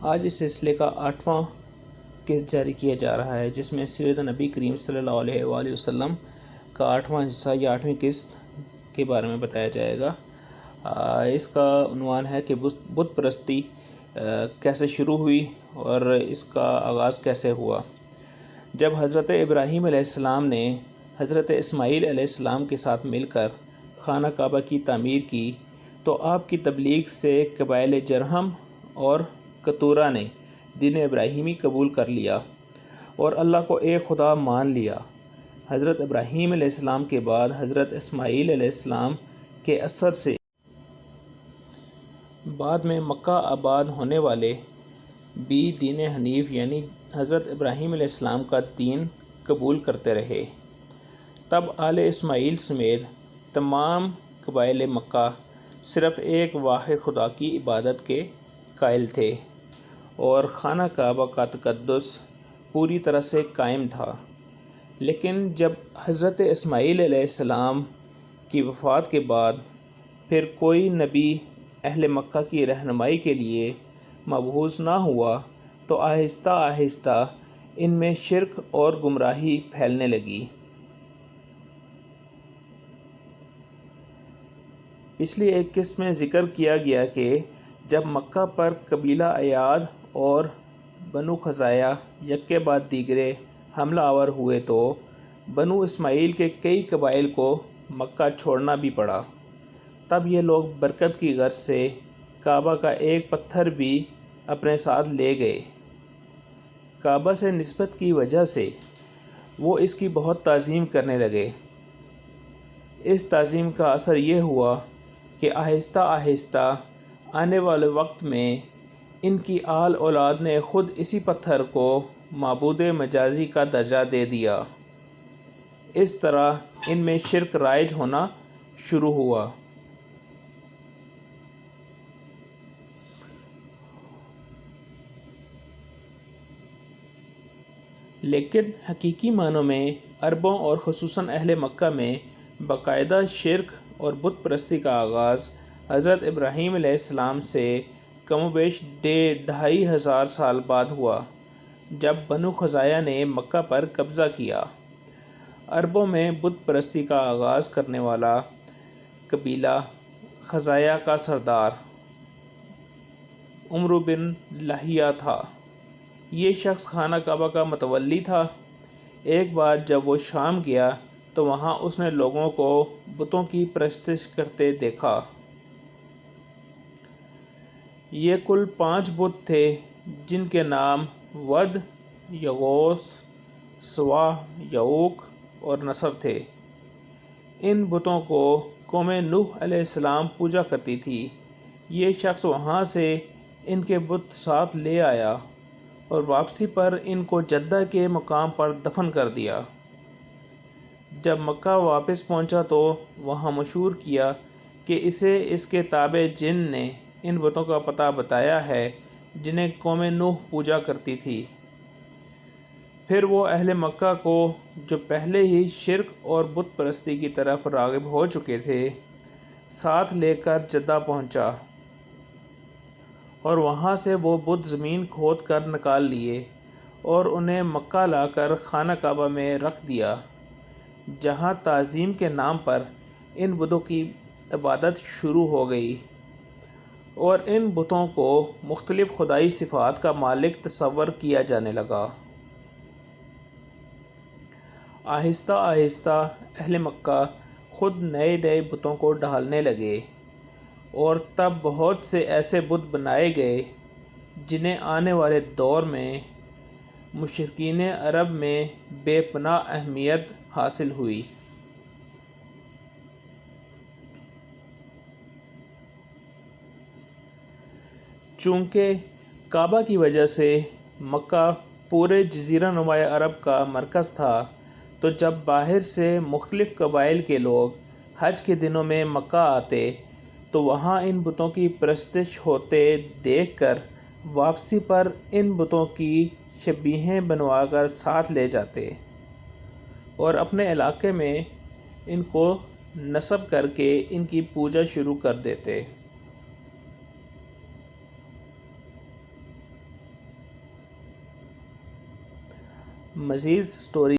آج اس سلسلے کا 8واں قسط جاری کیا جا رہا ہے، جس میں سیرت نبی کریم صلی اللہ علیہ وآلہ وسلم کا 8واں حصہ یا 8ویں قسط کے بارے میں بتایا جائے گا۔ اس کا عنوان ہے کہ بت پرستی کیسے شروع ہوئی اور اس کا آغاز کیسے ہوا۔ جب حضرت ابراہیم علیہ السلام نے حضرت اسماعیل علیہ السلام کے ساتھ مل کر خانہ کعبہ کی تعمیر کی تو آپ کی تبلیغ سے قبائل جرہم اور کتورہ نے دین ابراہیمی قبول کر لیا اور اللہ کو ایک خدا مان لیا۔ حضرت ابراہیم علیہ السلام کے بعد حضرت اسماعیل علیہ السلام کے اثر سے بعد میں مکہ آباد ہونے والے بھی دین حنیف یعنی حضرت ابراہیم علیہ السلام کا دین قبول کرتے رہے۔ تب آل اسماعیل سمیت تمام قبائل مکہ صرف ایک واحد خدا کی عبادت کے قائل تھے اور خانہ کعبہ کا تقدس پوری طرح سے قائم تھا۔ لیکن جب حضرت اسماعیل علیہ السلام کی وفات کے بعد پھر کوئی نبی اہل مکہ کی رہنمائی کے لیے مبعوث نہ ہوا تو آہستہ آہستہ ان میں شرک اور گمراہی پھیلنے لگی۔ پچھلی ایک قسط میں ذکر کیا گیا کہ جب مکہ پر قبیلہ ایاد اور بنو خزاعہ یکے بعد دیگرے حملہ آور ہوئے تو بنو اسماعیل کے کئی قبائل کو مکہ چھوڑنا بھی پڑا۔ تب یہ لوگ برکت کی غرض سے کعبہ کا ایک پتھر بھی اپنے ساتھ لے گئے۔ کعبہ سے نسبت کی وجہ سے وہ اس کی بہت تعظیم کرنے لگے۔ اس تعظیم کا اثر یہ ہوا کہ آہستہ آہستہ آنے والے وقت میں ان کی آل اولاد نے خود اسی پتھر کو معبود مجازی کا درجہ دے دیا۔ اس طرح ان میں شرک رائج ہونا شروع ہوا۔ لیکن حقیقی معنوں میں عربوں اور خصوصاً اہل مکہ میں باقاعدہ شرک اور بت پرستی کا آغاز حضرت ابراہیم علیہ السلام سے کم و بیش 2500 سال بعد ہوا، جب بنو خزاعہ نے مکہ پر قبضہ کیا۔ عربوں میں بت پرستی کا آغاز کرنے والا قبیلہ خزاعہ کا سردار عمرو بن لہیعہ تھا۔ یہ شخص خانہ کعبہ کا متولی تھا۔ ایک بار جب وہ شام گیا تو وہاں اس نے لوگوں کو بتوں کی پرستش کرتے دیکھا۔ یہ کل 5 بت تھے جن کے نام ود، یغوث، سواع، یعوق اور نصر تھے۔ ان بتوں کو قوم نوح علیہ السلام پوجا کرتی تھی۔ یہ شخص وہاں سے ان کے بت ساتھ لے آیا اور واپسی پر ان کو جدہ کے مقام پر دفن کر دیا۔ جب مکہ واپس پہنچا تو وہاں مشہور کیا کہ اسے اس کے تابع جن نے ان بتوں کا پتہ بتایا ہے جنہیں قوم نوح پوجا کرتی تھی۔ پھر وہ اہل مکہ کو جو پہلے ہی شرک اور بت پرستی کی طرف راغب ہو چکے تھے ساتھ لے کر جدہ پہنچا اور وہاں سے وہ بت زمین کھود کر نکال لیے اور انہیں مکہ لا کر خانہ کعبہ میں رکھ دیا، جہاں تعظیم کے نام پر ان بتوں کی عبادت شروع ہو گئی اور ان بتوں کو مختلف خدائی صفات کا مالک تصور کیا جانے لگا۔ آہستہ آہستہ اہل مکہ خود نئے نئے بتوں کو ڈھالنے لگے اور تب بہت سے ایسے بت بنائے گئے جنہیں آنے والے دور میں مشرکین عرب میں بے پناہ اہمیت حاصل ہوئی۔ چونکہ کعبہ کی وجہ سے مکہ پورے جزیرہ نما عرب کا مرکز تھا تو جب باہر سے مختلف قبائل کے لوگ حج کے دنوں میں مکہ آتے تو وہاں ان بتوں کی پرستش ہوتے دیکھ کر واپسی پر ان بتوں کی شبیہیں بنوا کر ساتھ لے جاتے اور اپنے علاقے میں ان کو نصب کر کے ان کی پوجا شروع کر دیتے۔ مزید سٹوری